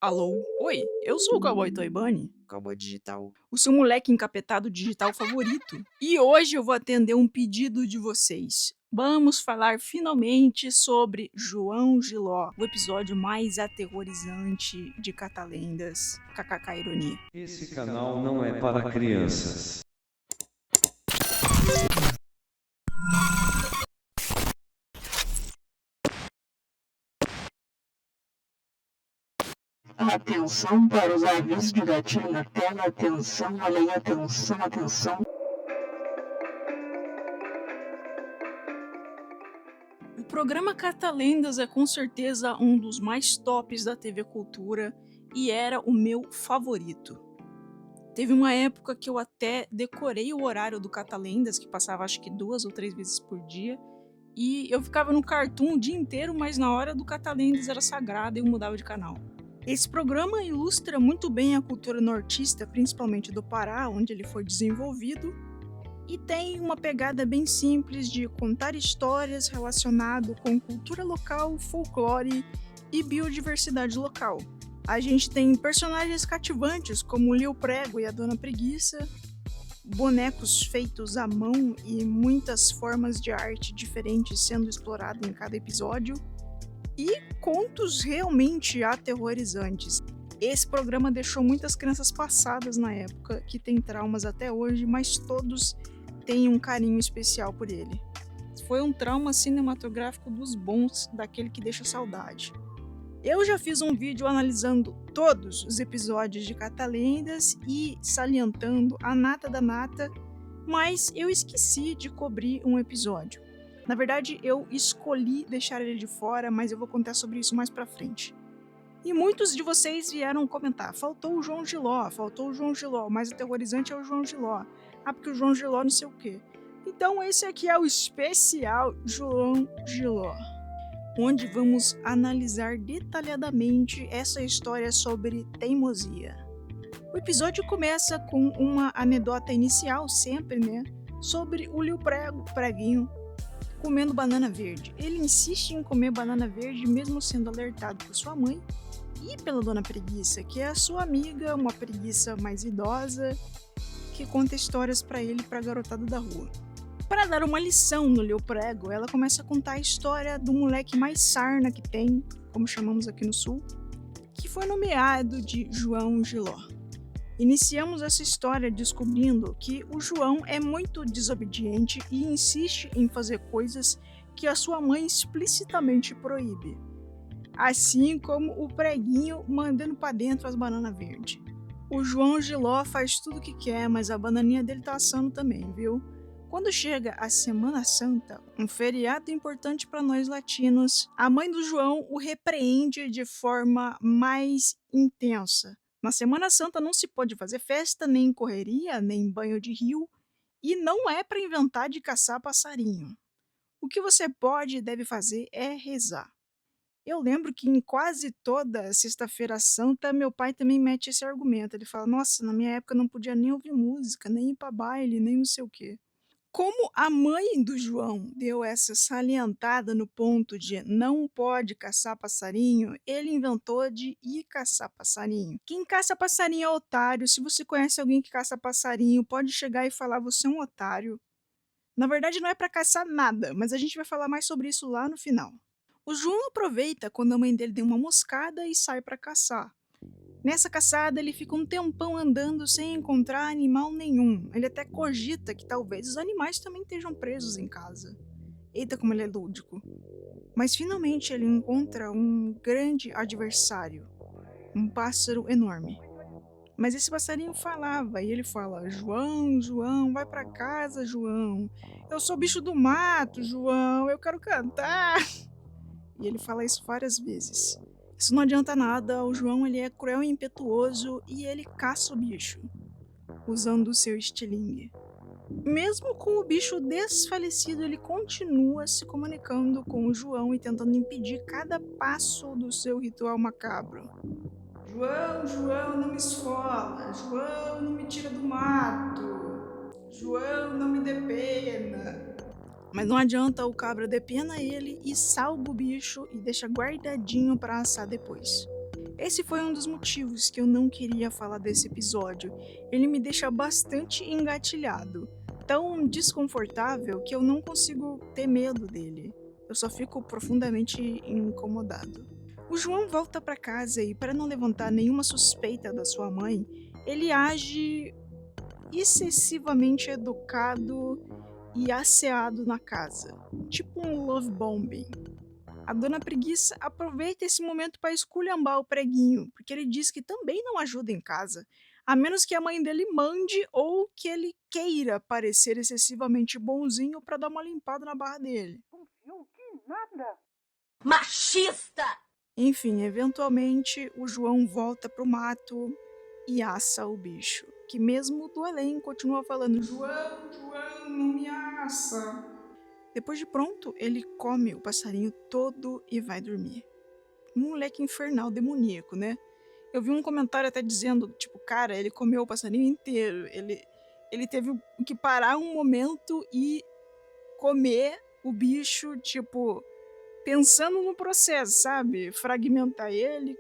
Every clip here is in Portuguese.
Alô? Oi, eu sou o Cowboy Toibani, Cowboy digital. o seu moleque encapetado digital favorito. E hoje eu vou atender um pedido de vocês. Vamos falar finalmente sobre João Giló, o episódio mais aterrorizante de Catalendas. KKK ironia. Esse canal não é para crianças. Atenção para os avisos de gatilho na tela. Atenção, olha aí, atenção, atenção. O programa Catalendas é com certeza um dos mais tops da TV Cultura e era o meu favorito. Teve uma época que eu até decorei o horário do Catalendas, que passava acho que 2 ou 3 vezes por dia, e eu ficava no Cartoon o dia inteiro, mas na hora do Catalendas era sagrado e eu mudava de canal. Esse programa ilustra muito bem a cultura nortista, principalmente do Pará, onde ele foi desenvolvido, e tem uma pegada bem simples de contar histórias relacionadas com cultura local, folclore e biodiversidade local. A gente tem personagens cativantes como o Lio Prego e a Dona Preguiça, bonecos feitos à mão e muitas formas de arte diferentes sendo exploradas em cada episódio, e contos realmente aterrorizantes. Esse programa deixou muitas crianças passadas na época, que têm traumas até hoje, mas todos têm um carinho especial por ele. Foi um trauma cinematográfico dos bons, daquele que deixa saudade. Eu já fiz um vídeo analisando todos os episódios de Catalendas e salientando a nata da nata, mas eu esqueci de cobrir um episódio. Na verdade, eu escolhi deixar ele de fora, mas eu vou contar sobre isso mais pra frente. E muitos de vocês vieram comentar: faltou o João Giló, o mais aterrorizante é o João Giló. Ah, porque o João Giló não sei o quê. Então esse aqui é o especial João Giló, onde vamos analisar detalhadamente essa história sobre teimosia. O episódio começa com uma anedota inicial, sempre, né? Sobre o Lio Prego, Preguinho, comendo banana verde. Ele insiste em comer banana verde mesmo sendo alertado por sua mãe e pela Dona Preguiça, que é a sua amiga, uma preguiça mais idosa, que conta histórias pra ele e pra garotada da rua. Para dar uma lição no Lio Prego, ela começa a contar a história do moleque mais sarna que tem, como chamamos aqui no sul, que foi nomeado de João Giló. Iniciamos essa história descobrindo que o João é muito desobediente e insiste em fazer coisas que a sua mãe explicitamente proíbe, assim como o Preguinho mandando para dentro as bananas verdes. O João Giló faz tudo o que quer, mas a bananinha dele tá assando também, viu? Quando chega a Semana Santa, um feriado importante para nós latinos, a mãe do João o repreende de forma mais intensa. Na Semana Santa não se pode fazer festa, nem correria, nem banho de rio, e não é para inventar de caçar passarinho. O que você pode e deve fazer é rezar. Eu lembro que em quase toda Sexta-feira Santa, meu pai também mete esse argumento. Ele fala: Nossa, na minha época eu não podia nem ouvir música, nem ir para baile, nem não sei o quê. Como a mãe do João deu essa salientada no ponto de não pode caçar passarinho, ele inventou de ir caçar passarinho. Quem caça passarinho é otário. Se você conhece alguém que caça passarinho, pode chegar e falar: Você é um otário. Na verdade, não é para caçar nada, mas a gente vai falar mais sobre isso lá no final. O João aproveita quando a mãe dele deu uma moscada e sai para caçar. Nessa caçada, ele fica um tempão andando sem encontrar animal nenhum. Ele até cogita que talvez os animais também estejam presos em casa. Eita, como ele é lúdico. Mas finalmente ele encontra um grande adversário, um pássaro enorme. Mas esse passarinho falava, e ele fala: João, João, vai pra casa, João. Eu sou bicho do mato, João, eu quero cantar. E ele fala isso várias vezes. Isso não adianta nada, o João ele é cruel e impetuoso e ele caça o bicho, usando o seu estilingue. Mesmo com o bicho desfalecido, ele continua se comunicando com o João e tentando impedir cada passo do seu ritual macabro. João, João, não me esfola. João, não me tira do mato. João, não me dê pena. Mas não adianta, o cabra depena ele e salva o bicho e deixa guardadinho pra assar depois. Esse foi um dos motivos que eu não queria falar desse episódio. Ele me deixa bastante engatilhado, tão desconfortável que eu não consigo ter medo dele. Eu só fico profundamente incomodado. O João volta para casa e, para não levantar nenhuma suspeita da sua mãe, ele age excessivamente educado e asseado na casa, tipo um love bombing. A dona Preguiça aproveita esse momento para esculhambar o preguinho, porque ele diz que também não ajuda em casa, a menos que a mãe dele mande ou que ele queira parecer excessivamente bonzinho para dar uma limpada na barra dele. Machista! Enfim, eventualmente o João volta pro mato e assa o bicho, que mesmo do além continua falando: João, João, não me assa. Depois de pronto, ele come o passarinho todo e vai dormir. Um moleque infernal, demoníaco, né? Eu vi um comentário até dizendo, tipo, cara, ele comeu o passarinho inteiro. Ele teve que parar um momento e comer o bicho, tipo, pensando no processo, sabe? Fragmentar ele.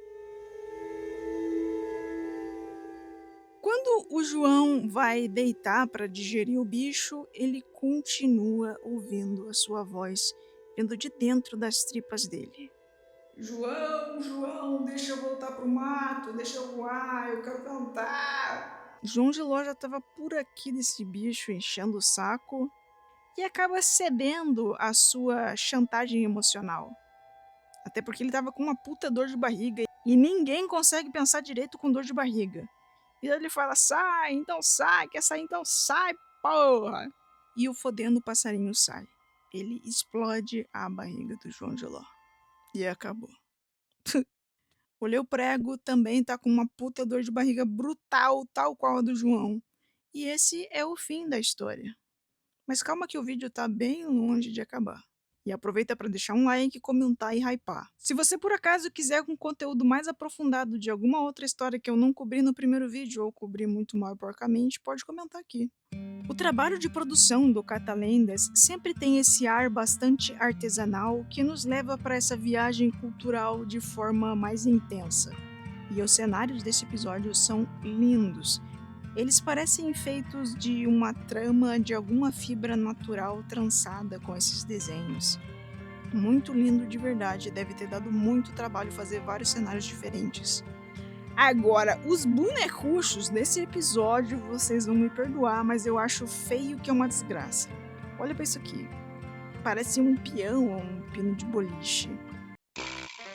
Quando o João vai deitar para digerir o bicho, ele continua ouvindo a sua voz vindo de dentro das tripas dele. João, João, deixa eu voltar pro mato, deixa eu voar, eu quero cantar. João Giló já estava por aqui desse bicho enchendo o saco e acaba cedendo à sua chantagem emocional. Até porque ele estava com uma puta dor de barriga e ninguém consegue pensar direito com dor de barriga. E ele fala, sai, então sai, quer sair, então sai, porra. E o fodendo passarinho sai. Ele explode a barriga do João Giló. E acabou. O Leo Prego também tá com uma puta dor de barriga brutal, tal qual a do João. E esse é o fim da história. Mas calma que o vídeo tá bem longe de acabar. E aproveita para deixar um like, comentar e hypar. Se você por acaso quiser um conteúdo mais aprofundado de alguma outra história que eu não cobri no primeiro vídeo ou cobri muito mal porcamente, pode comentar aqui. O trabalho de produção do Catalendas sempre tem esse ar bastante artesanal que nos leva para essa viagem cultural de forma mais intensa. E os cenários desse episódio são lindos. Eles parecem feitos de uma trama de alguma fibra natural trançada com esses desenhos. Muito lindo de verdade, deve ter dado muito trabalho fazer vários cenários diferentes. Agora, os bonecuchos desse episódio, vocês vão me perdoar, mas eu acho feio que é uma desgraça. Olha pra isso aqui. Parece um peão ou um pino de boliche.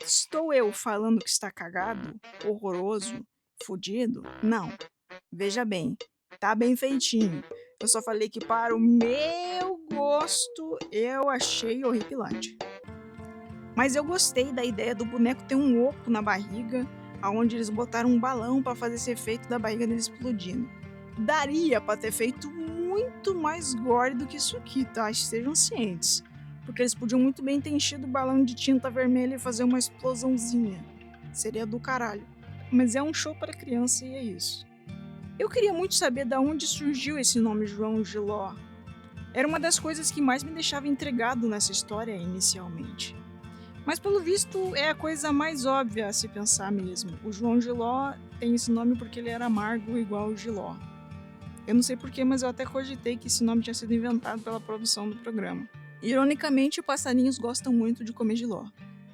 Estou eu falando que está cagado, horroroso, fodido? Não. Veja bem, tá bem feitinho. Eu só falei que para o meu gosto eu achei horripilante. Mas eu gostei da ideia do boneco ter um oco na barriga, aonde eles botaram um balão para fazer esse efeito da barriga dele explodindo. Daria para ter feito muito mais gore do que isso aqui, tá? Estejam cientes. Porque eles podiam muito bem ter enchido o balão de tinta vermelha e fazer uma explosãozinha. Seria do caralho. Mas é um show para criança e é isso. Eu queria muito saber de onde surgiu esse nome João Giló. Era uma das coisas que mais me deixava intrigado nessa história inicialmente. Mas pelo visto é a coisa mais óbvia a se pensar mesmo. O João Giló tem esse nome porque ele era amargo igual o Giló. Eu não sei porquê, mas eu até cogitei que esse nome tinha sido inventado pela produção do programa. Ironicamente, passarinhos gostam muito de comer Giló.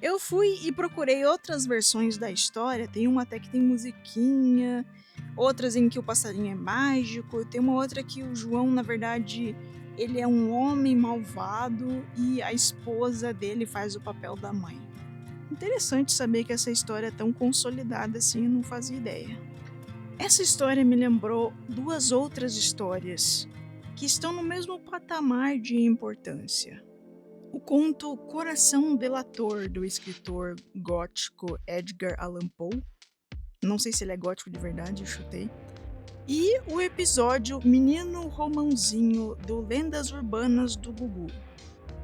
Eu fui e procurei outras versões da história, tem uma até que tem musiquinha, outras em que o passarinho é mágico, tem uma outra que o João, na verdade, ele é um homem malvado e a esposa dele faz o papel da mãe. Interessante saber que essa história é tão consolidada assim, eu não fazia ideia. Essa história me lembrou duas outras histórias que estão no mesmo patamar de importância. O conto Coração Delator, do escritor gótico Edgar Allan Poe. Não sei se ele é gótico de verdade, eu chutei. E o episódio Menino Romãozinho, do Lendas Urbanas do Gugu.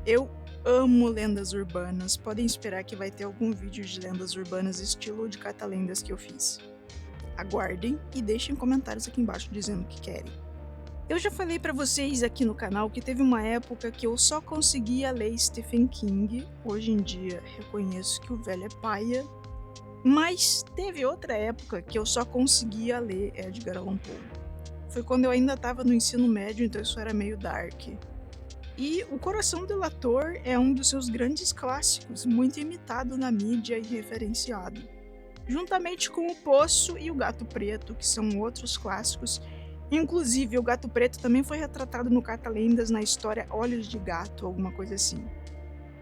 Eu amo lendas urbanas, podem esperar que vai ter algum vídeo de lendas urbanas estilo de Catalendas que eu fiz. Aguardem e deixem comentários aqui embaixo dizendo o que querem. Eu já falei pra vocês aqui no canal que teve uma época que eu só conseguia ler Stephen King. Hoje em dia reconheço que o velho é paia. Mas teve outra época que eu só conseguia ler Edgar Allan Poe. Foi quando eu ainda estava no ensino médio, então isso era meio dark. E O Coração Delator é um dos seus grandes clássicos, muito imitado na mídia e referenciado. Juntamente com O Poço e O Gato Preto, que são outros clássicos. Inclusive, O Gato Preto também foi retratado no Catalendas na história Olhos de Gato, alguma coisa assim.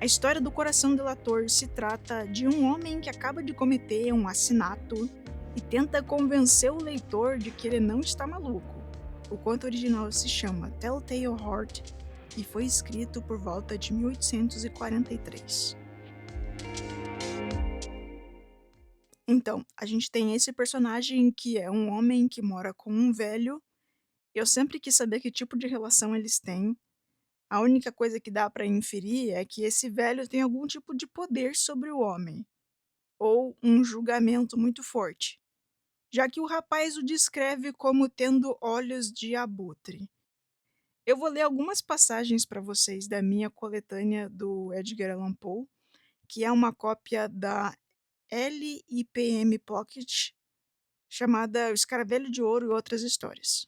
A história do Coração Delator se trata de um homem que acaba de cometer um assassinato e tenta convencer o leitor de que ele não está maluco. O conto original se chama Telltale Heart e foi escrito por volta de 1843. Então, a gente tem esse personagem que é um homem que mora com um velho. Eu sempre quis saber que tipo de relação eles têm. A única coisa que dá para inferir é que esse velho tem algum tipo de poder sobre o homem, ou um julgamento muito forte, já que o rapaz o descreve como tendo olhos de abutre. Eu vou ler algumas passagens para vocês da minha coletânea do Edgar Allan Poe, que é uma cópia da LIPM Pocket, chamada O Escaravelho de Ouro e Outras Histórias.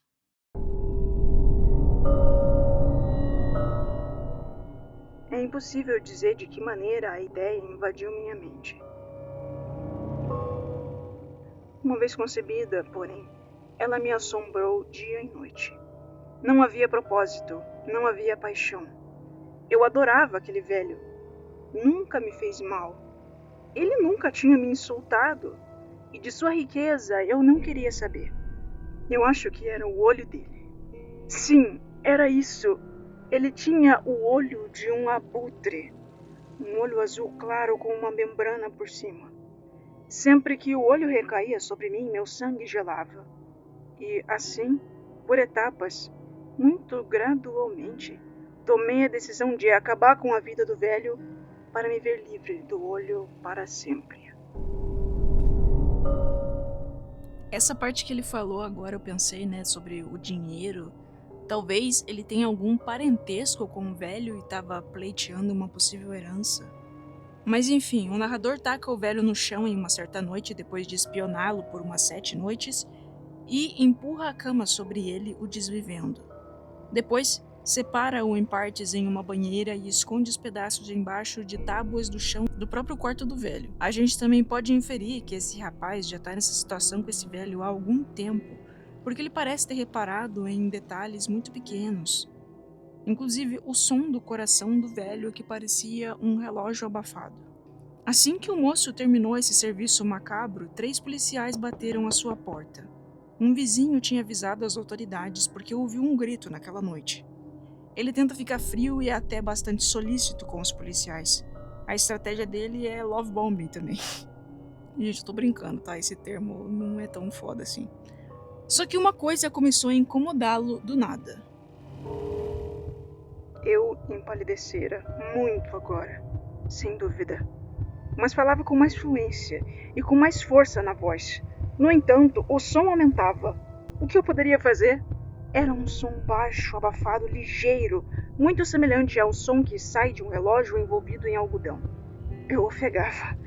É impossível dizer de que maneira a ideia invadiu minha mente. Uma vez concebida, porém, ela me assombrou dia e noite. Não havia propósito, não havia paixão. Eu adorava aquele velho. Nunca me fez mal. Ele nunca tinha me insultado. E de sua riqueza eu não queria saber. Eu acho que era o olho dele. Sim, era isso. Ele tinha o olho de um abutre. Um olho azul claro com uma membrana por cima. Sempre que o olho recaía sobre mim, meu sangue gelava. E assim, por etapas, muito gradualmente, tomei a decisão de acabar com a vida do velho para me ver livre do olho para sempre. Essa parte que ele falou agora eu pensei, sobre o dinheiro. Talvez ele tenha algum parentesco com o velho e estava pleiteando uma possível herança. Mas enfim, o narrador taca o velho no chão em uma certa noite depois de espioná-lo por umas 7 noites e empurra a cama sobre ele, o desvivendo. Depois, separa-o em partes em uma banheira e esconde os pedaços embaixo de tábuas do chão do próprio quarto do velho. A gente também pode inferir que esse rapaz já está nessa situação com esse velho há algum tempo, porque ele parece ter reparado em detalhes muito pequenos. Inclusive o som do coração do velho que parecia um relógio abafado. Assim que o moço terminou esse serviço macabro, 3 policiais bateram à sua porta. Um vizinho tinha avisado as autoridades porque ouviu um grito naquela noite. Ele tenta ficar frio e é até bastante solícito com os policiais. A estratégia dele é love bombing também. Gente, eu tô brincando, tá? Esse termo não é tão foda assim. Só que uma coisa começou a incomodá-lo do nada. Eu empalidecera muito agora, sem dúvida. Mas falava com mais fluência e com mais força na voz. No entanto, o som aumentava. O que eu poderia fazer? Era um som baixo, abafado, ligeiro, muito semelhante ao som que sai de um relógio envolvido em algodão. Eu ofegava.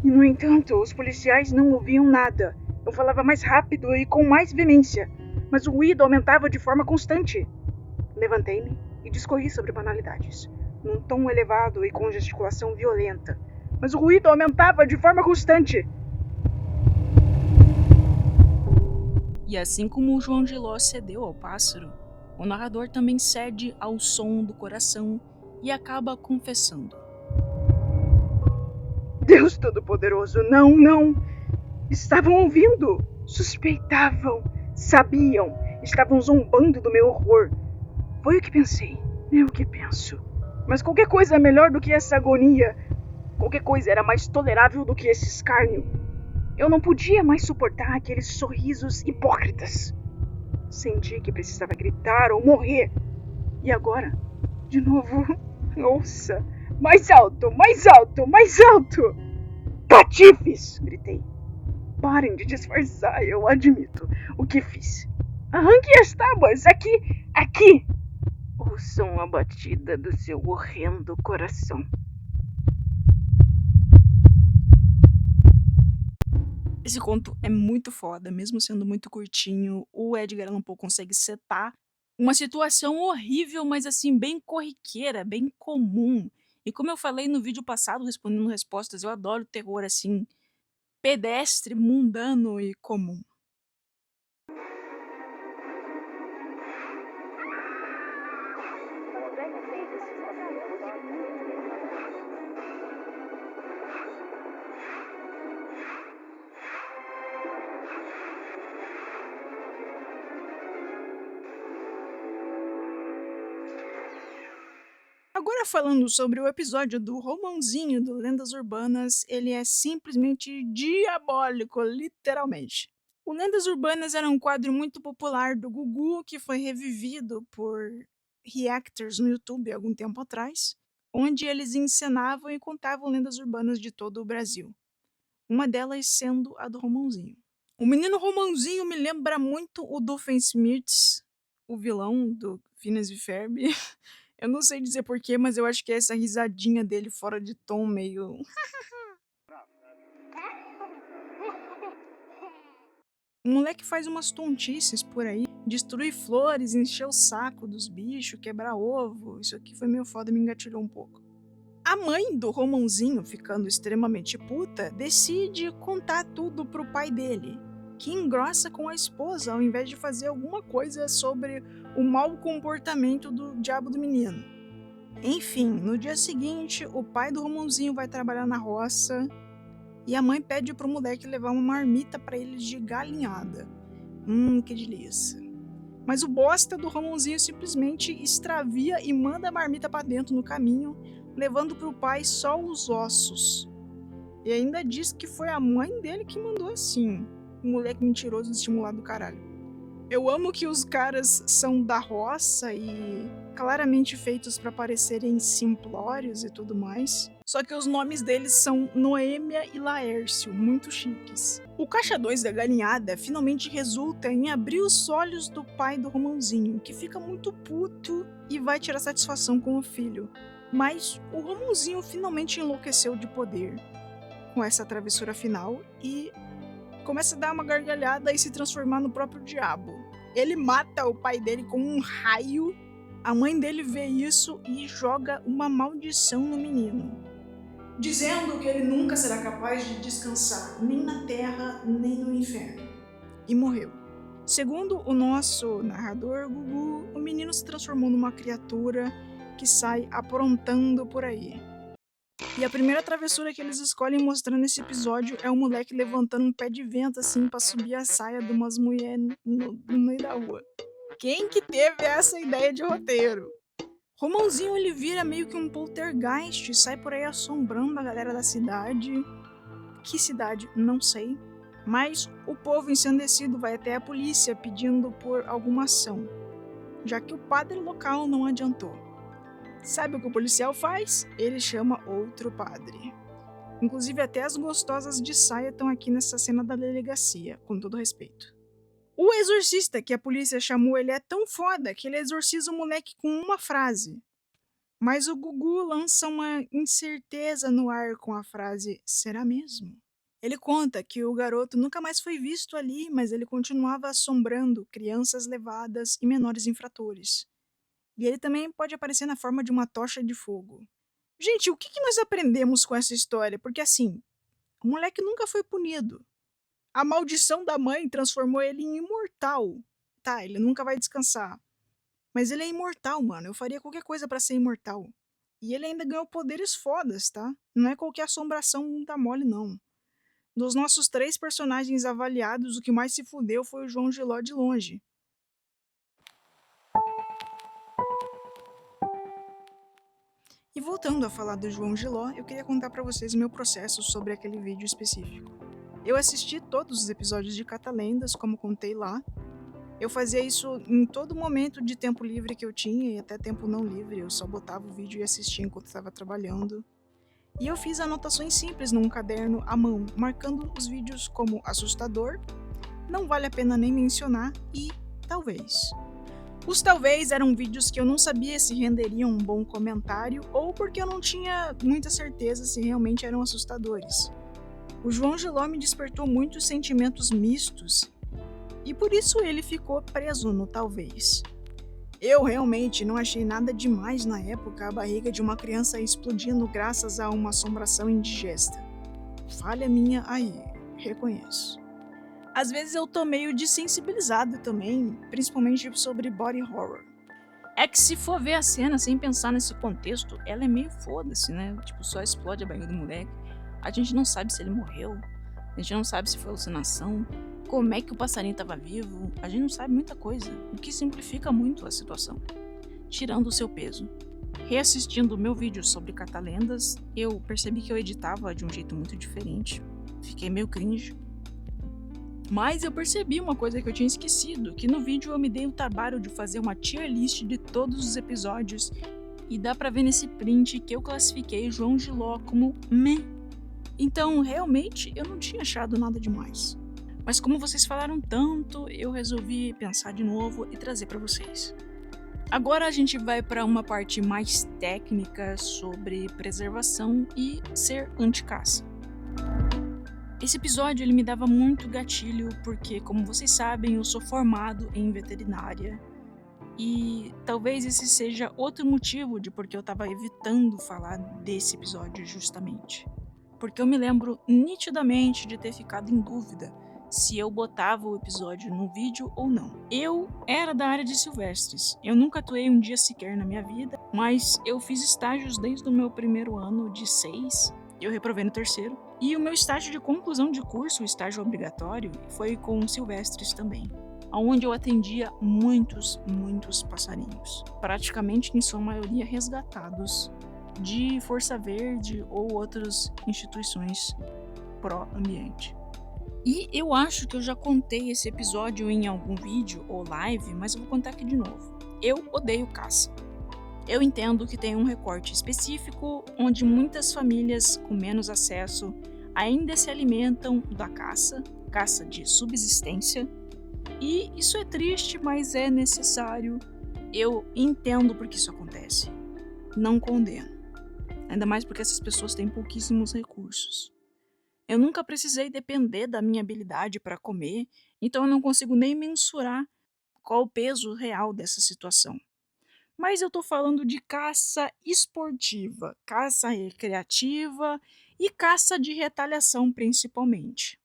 E, no entanto, os policiais não ouviam nada. Eu falava mais rápido e com mais veemência, mas o ruído aumentava de forma constante. Levantei-me e discorri sobre banalidades, num tom elevado e com gesticulação violenta, mas o ruído aumentava de forma constante. E assim como o João Giló cedeu ao pássaro, o narrador também cede ao som do coração e acaba confessando. Deus Todo-Poderoso, não! Estavam ouvindo, suspeitavam, sabiam, estavam zombando do meu horror. Foi o que pensei, é o que penso. Mas qualquer coisa é melhor do que essa agonia. Qualquer coisa era mais tolerável do que esse escárnio. Eu não podia mais suportar aqueles sorrisos hipócritas. Senti que precisava gritar ou morrer. E agora, de novo, ouça. Mais alto, mais alto, mais alto! Patifes! Gritei. Parem de disfarçar, eu admito o que fiz. Arranque as tábuas, aqui! Ouçam a batida do seu horrendo coração. Esse conto é muito foda, mesmo sendo muito curtinho, o Edgar Allan Poe consegue setar uma situação horrível, mas assim, bem corriqueira, bem comum. E como eu falei no vídeo passado, respondendo respostas, eu adoro terror assim, pedestre, mundano e comum. Agora falando sobre o episódio do Romãozinho do Lendas Urbanas, ele é simplesmente diabólico, literalmente. O Lendas Urbanas era um quadro muito popular do Gugu, que foi revivido por reactors no YouTube algum tempo atrás, onde eles encenavam e contavam lendas urbanas de todo o Brasil. Uma delas sendo a do Romãozinho. O menino Romãozinho me lembra muito o Doofenshmirtz, o vilão do Phineas e Ferb. Eu não sei dizer porquê, mas eu acho que é essa risadinha dele fora de tom, meio. O moleque faz umas tontices por aí, destruir flores, encher o saco dos bichos, quebrar ovo. Isso aqui foi meio foda, me engatilhou um pouco. A mãe do Romãozinho, ficando extremamente puta, decide contar tudo pro pai dele, que engrossa com a esposa ao invés de fazer alguma coisa sobre o mau comportamento do diabo do menino. Enfim, no dia seguinte, o pai do Romãozinho vai trabalhar na roça e a mãe pede pro moleque levar uma marmita pra eles de galinhada. Que delícia. Mas o bosta do Romãozinho simplesmente extravia e manda a marmita pra dentro no caminho, levando pro pai só os ossos. E ainda diz que foi a mãe dele que mandou assim. Um moleque mentiroso estimulado do caralho. Eu amo que os caras são da roça e claramente feitos para parecerem simplórios e tudo mais. Só que os nomes deles são Noêmia e Laércio, muito chiques. O caixa 2 da galinhada finalmente resulta em abrir os olhos do pai do Romãozinho, que fica muito puto e vai tirar satisfação com o filho. Mas o Romãozinho finalmente enlouqueceu de poder com essa travessura final e começa a dar uma gargalhada e se transformar no próprio diabo. Ele mata o pai dele com um raio. A mãe dele vê isso e joga uma maldição no menino, dizendo que ele nunca será capaz de descansar, nem na terra, nem no inferno. E morreu. Segundo o nosso narrador Gugu, o menino se transformou numa criatura que sai aprontando por aí. E a primeira travessura que eles escolhem mostrar nesse episódio é o moleque levantando um pé de vento assim pra subir a saia de umas mulheres no meio da rua. Quem que teve essa ideia de roteiro? Romãozinho ele vira meio que um poltergeist e sai por aí assombrando a galera da cidade. Que cidade? Não sei. Mas o povo ensandecido vai até a polícia pedindo por alguma ação, já que o padre local não adiantou. Sabe o que o policial faz? Ele chama outro padre. Inclusive até as gostosas de saia estão aqui nessa cena da delegacia, com todo respeito. O exorcista que a polícia chamou, ele é tão foda que ele exorciza o moleque com uma frase. Mas o Gugu lança uma incerteza no ar com a frase, será mesmo? Ele conta que o garoto nunca mais foi visto ali, mas ele continuava assombrando crianças levadas e menores infratores. E ele também pode aparecer na forma de uma tocha de fogo. Gente, o que nós aprendemos com essa história? Porque assim, o moleque nunca foi punido. A maldição da mãe transformou ele em imortal. Tá, ele nunca vai descansar. Mas ele é imortal, mano. Eu faria qualquer coisa pra ser imortal. E ele ainda ganhou poderes fodas, tá? Não é qualquer assombração da mole, não. Dos nossos 3 personagens avaliados, o que mais se fudeu foi o João Giló de longe. E voltando a falar do João Giló, eu queria contar pra vocês o meu processo sobre aquele vídeo específico. Eu assisti todos os episódios de Catalendas, como contei lá. Eu fazia isso em todo momento de tempo livre que eu tinha e até tempo não livre. Eu só botava o vídeo e assistia enquanto estava trabalhando. E eu fiz anotações simples num caderno à mão, marcando os vídeos como assustador, não vale a pena nem mencionar e talvez. Os talvez eram vídeos que eu não sabia se renderiam um bom comentário ou porque eu não tinha muita certeza se realmente eram assustadores. O João Giló me despertou muitos sentimentos mistos e por isso ele ficou preso no talvez. Eu realmente não achei nada demais na época a barriga de uma criança explodindo graças a uma assombração indigesta. Falha minha aí, reconheço. Às vezes eu tô meio desensibilizado também, principalmente sobre body horror. É que se for ver a cena sem pensar nesse contexto, ela é meio foda-se, né? Tipo, só explode a barriga do moleque. A gente não sabe se ele morreu, a gente não sabe se foi alucinação, como é que o passarinho tava vivo, a gente não sabe muita coisa, o que simplifica muito a situação, tirando o seu peso. Reassistindo o meu vídeo sobre catalendas, eu percebi que eu editava de um jeito muito diferente, fiquei meio cringe. Mas eu percebi uma coisa que eu tinha esquecido, que no vídeo eu me dei o trabalho de fazer uma tier list de todos os episódios e dá pra ver nesse print que eu classifiquei João Giló como meh. Então, realmente, eu não tinha achado nada demais. Mas como vocês falaram tanto, eu resolvi pensar de novo e trazer pra vocês. Agora a gente vai para uma parte mais técnica sobre preservação e ser anti-caça. Esse episódio ele me dava muito gatilho porque, como vocês sabem, eu sou formado em veterinária e talvez esse seja outro motivo de porque eu estava evitando falar desse episódio justamente. Porque eu me lembro nitidamente de ter ficado em dúvida se eu botava o episódio no vídeo ou não. Eu era da área de silvestres, eu nunca atuei um dia sequer na minha vida, mas eu fiz estágios desde o meu primeiro ano de 6, eu reprovei no terceiro, e o meu estágio de conclusão de curso, o estágio obrigatório, foi com silvestres também, onde eu atendia muitos passarinhos, praticamente em sua maioria resgatados de Força Verde ou outras instituições pró-ambiente. E eu acho que eu já contei esse episódio em algum vídeo ou live, mas eu vou contar aqui de novo. Eu odeio caça. Eu entendo que tem um recorte específico onde muitas famílias com menos acesso ainda se alimentam da caça de subsistência, e isso é triste, mas é necessário. Eu entendo porque isso acontece. Não condeno. Ainda mais porque essas pessoas têm pouquíssimos recursos. Eu nunca precisei depender da minha habilidade para comer, então eu não consigo nem mensurar qual o peso real dessa situação. Mas eu tô falando de caça esportiva, caça recreativa e caça de retaliação principalmente,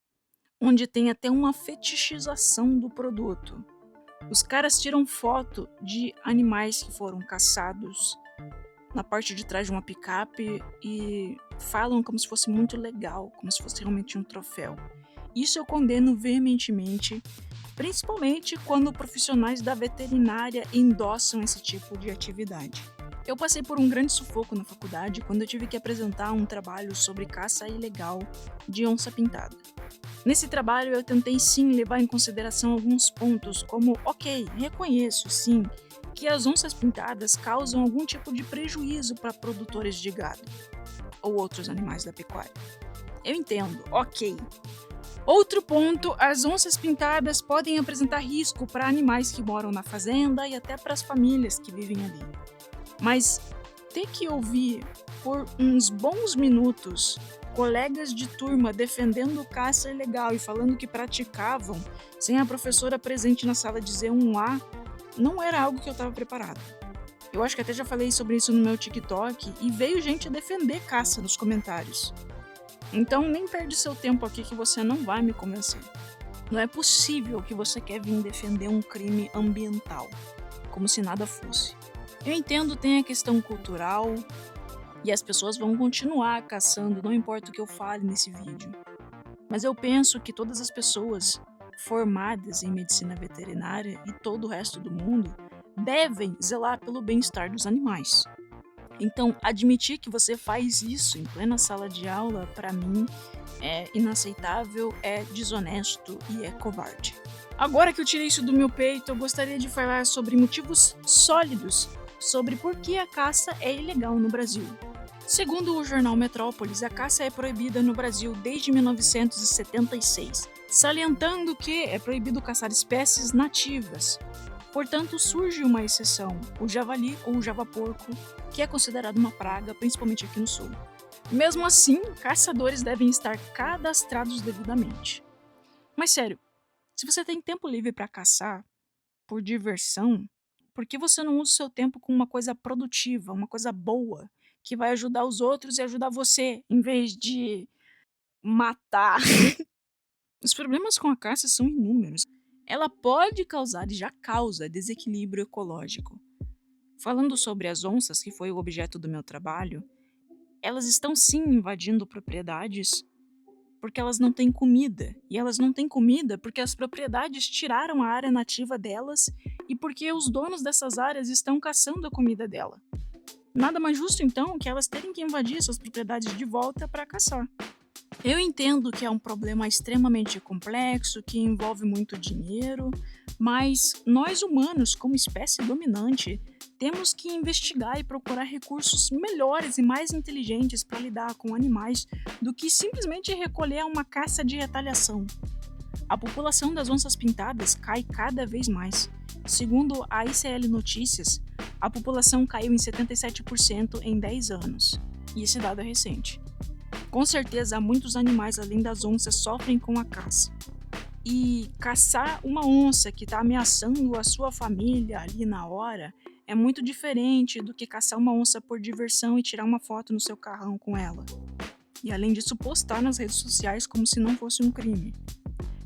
onde tem até uma fetichização do produto. Os caras tiram foto de animais que foram caçados na parte de trás de uma picape e falam como se fosse muito legal, como se fosse realmente um troféu. Isso eu condeno veementemente, principalmente quando profissionais da veterinária endossam esse tipo de atividade. Eu passei por um grande sufoco na faculdade quando eu tive que apresentar um trabalho sobre caça ilegal de onça-pintada. Nesse trabalho eu tentei sim levar em consideração alguns pontos como, reconheço sim, que as onças pintadas causam algum tipo de prejuízo para produtores de gado ou outros animais da pecuária. Eu entendo, Outro ponto, as onças pintadas podem apresentar risco para animais que moram na fazenda e até para as famílias que vivem ali. Mas ter que ouvir por uns bons minutos colegas de turma defendendo caça ilegal e falando que praticavam sem a professora presente na sala dizer um A, não era algo que eu estava preparado. Eu acho que até já falei sobre isso no meu TikTok e veio gente defender caça nos comentários. Então nem perde seu tempo aqui que você não vai me convencer. Não é possível que você quer vir defender um crime ambiental, como se nada fosse. Eu entendo, tem a questão cultural e as pessoas vão continuar caçando, não importa o que eu fale nesse vídeo. Mas eu penso que todas as pessoas formadas em medicina veterinária e todo o resto do mundo devem zelar pelo bem-estar dos animais. Então, admitir que você faz isso em plena sala de aula, para mim, é inaceitável, é desonesto e é covarde. Agora que eu tirei isso do meu peito, eu gostaria de falar sobre motivos sólidos sobre por que a caça é ilegal no Brasil. Segundo o jornal Metrópolis, a caça é proibida no Brasil desde 1976, salientando que é proibido caçar espécies nativas. Portanto, surge uma exceção, o javali ou o javaporco, que é considerado uma praga, principalmente aqui no sul. Mesmo assim, caçadores devem estar cadastrados devidamente. Mas sério, se você tem tempo livre para caçar, por diversão, por que você não usa o seu tempo com uma coisa produtiva, uma coisa boa, que vai ajudar os outros e ajudar você, em vez de matar? Os problemas com a caça são inúmeros. Ela pode causar e já causa desequilíbrio ecológico. Falando sobre as onças, que foi o objeto do meu trabalho, elas estão sim invadindo propriedades porque elas não têm comida. E elas não têm comida porque as propriedades tiraram a área nativa delas e porque os donos dessas áreas estão caçando a comida dela. Nada mais justo então que elas terem que invadir suas propriedades de volta para caçar. Eu entendo que é um problema extremamente complexo, que envolve muito dinheiro, mas nós humanos, como espécie dominante, temos que investigar e procurar recursos melhores e mais inteligentes para lidar com animais do que simplesmente recolher uma caça de retaliação. A população das onças pintadas cai cada vez mais. Segundo a ICL Notícias, a população caiu em 77% em 10 anos, e esse dado é recente. Com certeza, muitos animais além das onças sofrem com a caça. E caçar uma onça que está ameaçando a sua família ali na hora é muito diferente do que caçar uma onça por diversão e tirar uma foto no seu carrão com ela. E além disso, postar nas redes sociais como se não fosse um crime.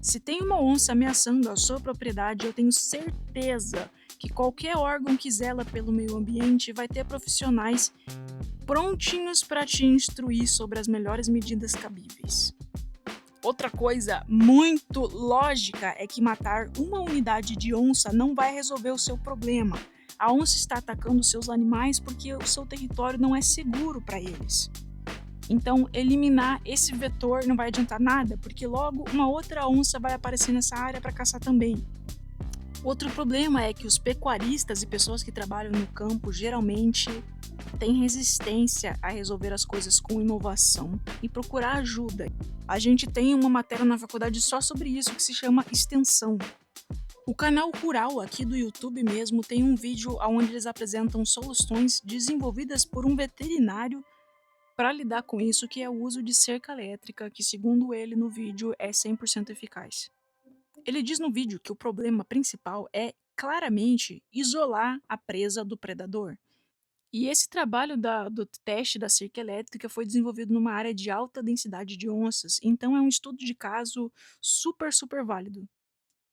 Se tem uma onça ameaçando a sua propriedade, eu tenho certeza que qualquer órgão que zela pelo meio ambiente vai ter profissionais prontinhos para te instruir sobre as melhores medidas cabíveis. Outra coisa muito lógica é que matar uma unidade de onça não vai resolver o seu problema. A onça está atacando seus animais porque o seu território não é seguro para eles. Então, eliminar esse vetor não vai adiantar nada, porque logo uma outra onça vai aparecer nessa área para caçar também. Outro problema é que os pecuaristas e pessoas que trabalham no campo geralmente têm resistência a resolver as coisas com inovação e procurar ajuda. A gente tem uma matéria na faculdade só sobre isso que se chama extensão. O canal Rural aqui do YouTube mesmo tem um vídeo onde eles apresentam soluções desenvolvidas por um veterinário para lidar com isso, que é o uso de cerca elétrica, que segundo ele no vídeo é 100% eficaz. Ele diz no vídeo que o problema principal é claramente isolar a presa do predador. E esse trabalho do teste da cerca elétrica foi desenvolvido numa área de alta densidade de onças, então é um estudo de caso super válido.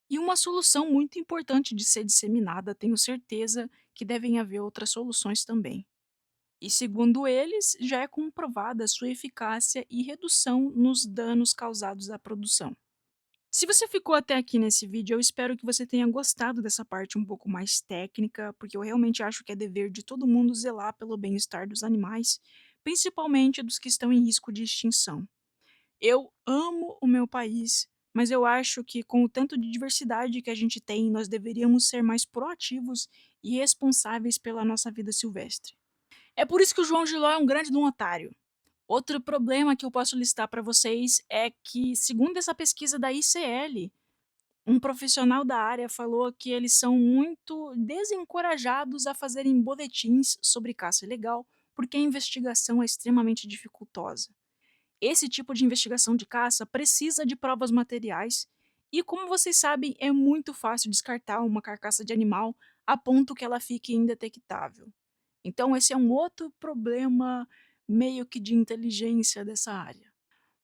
E uma solução muito importante de ser disseminada, tenho certeza que devem haver outras soluções também. E segundo eles, já é comprovada a sua eficácia e redução nos danos causados à produção. Se você ficou até aqui nesse vídeo, eu espero que você tenha gostado dessa parte um pouco mais técnica, porque eu realmente acho que é dever de todo mundo zelar pelo bem-estar dos animais, principalmente dos que estão em risco de extinção. Eu amo o meu país, mas eu acho que com o tanto de diversidade que a gente tem, nós deveríamos ser mais proativos e responsáveis pela nossa vida silvestre. É por isso que o João Giló é um grande de um otário. Outro problema que eu posso listar para vocês é que, segundo essa pesquisa da ICL, um profissional da área falou que eles são muito desencorajados a fazerem boletins sobre caça ilegal porque a investigação é extremamente dificultosa. Esse tipo de investigação de caça precisa de provas materiais e, como vocês sabem, é muito fácil descartar uma carcaça de animal a ponto que ela fique indetectável. Então, esse é um outro problema meio que de inteligência dessa área.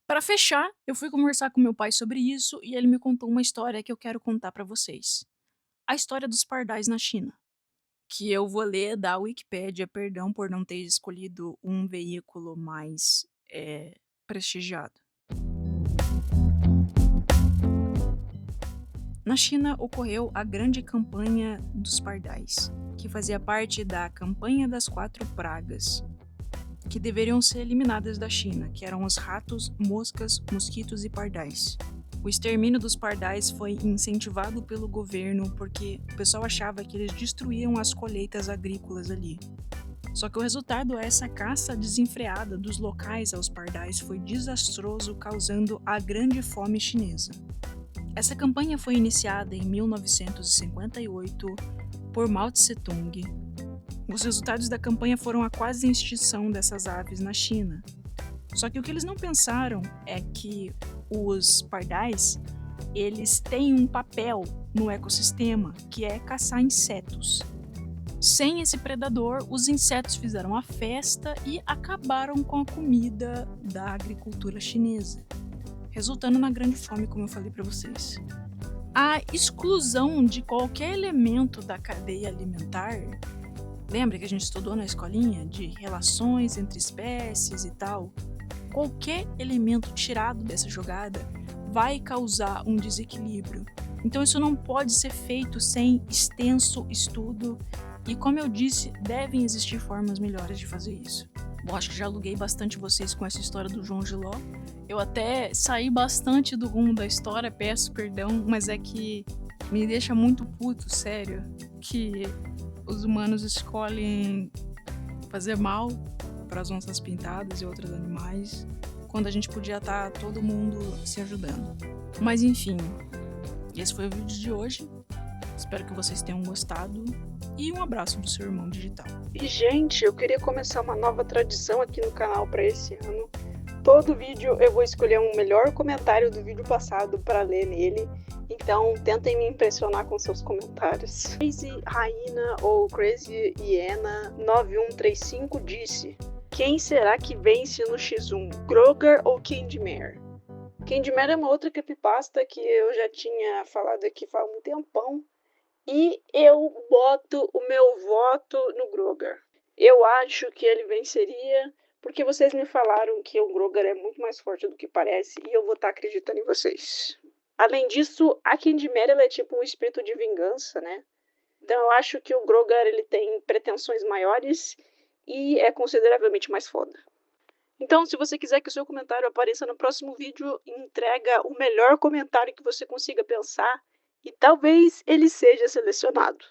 Para fechar, eu fui conversar com meu pai sobre isso e ele me contou uma história que eu quero contar para vocês. A história dos pardais na China, que eu vou ler da Wikipédia, perdão por não ter escolhido um veículo mais prestigiado. Na China ocorreu a Grande Campanha dos Pardais, que fazia parte da Campanha das 4 Pragas, que deveriam ser eliminadas da China, que eram os ratos, moscas, mosquitos e pardais. O extermínio dos pardais foi incentivado pelo governo porque o pessoal achava que eles destruíam as colheitas agrícolas ali. Só que o resultado é essa caça desenfreada dos locais aos pardais foi desastroso, causando a Grande Fome Chinesa. Essa campanha foi iniciada em 1958 por Mao Tse-tung. Os resultados da campanha foram a quase extinção dessas aves na China. Só que o que eles não pensaram é que os pardais, eles têm um papel no ecossistema, que é caçar insetos. Sem esse predador, os insetos fizeram a festa e acabaram com a comida da agricultura chinesa, resultando na grande fome, como eu falei para vocês. A exclusão de qualquer elemento da cadeia alimentar, lembra que a gente estudou na escolinha de relações entre espécies e tal? Qualquer elemento tirado dessa jogada vai causar um desequilíbrio. Então isso não pode ser feito sem extenso estudo e, como eu disse, devem existir formas melhores de fazer isso. Bom, acho que já aluguei bastante vocês com essa história do João Giló. Eu até saí bastante do rumo da história, peço perdão, mas é que me deixa muito puto, sério, que os humanos escolhem fazer mal para as onças pintadas e outros animais, quando a gente podia estar todo mundo se ajudando. Mas enfim, esse foi o vídeo de hoje. Espero que vocês tenham gostado e um abraço do seu irmão digital. E gente, eu queria começar uma nova tradição aqui no canal para esse ano. Todo vídeo eu vou escolher um melhor comentário do vídeo passado para ler nele. Então tentem me impressionar com seus comentários. Crazy Raina ou Crazy Hiena 9135 disse: quem será que vence no X1? Grogar ou Candyman? Candyman é uma outra creepypasta que eu já tinha falado aqui faz um tempão. E eu boto o meu voto no Grogar. Eu acho que ele venceria, porque vocês me falaram que o Grogar é muito mais forte do que parece, e eu vou estar acreditando em vocês. Além disso, a Candyman é tipo um espírito de vingança, né? Então eu acho que o Grogar ele tem pretensões maiores e é consideravelmente mais foda. Então, se você quiser que o seu comentário apareça no próximo vídeo, entrega o melhor comentário que você consiga pensar e talvez ele seja selecionado.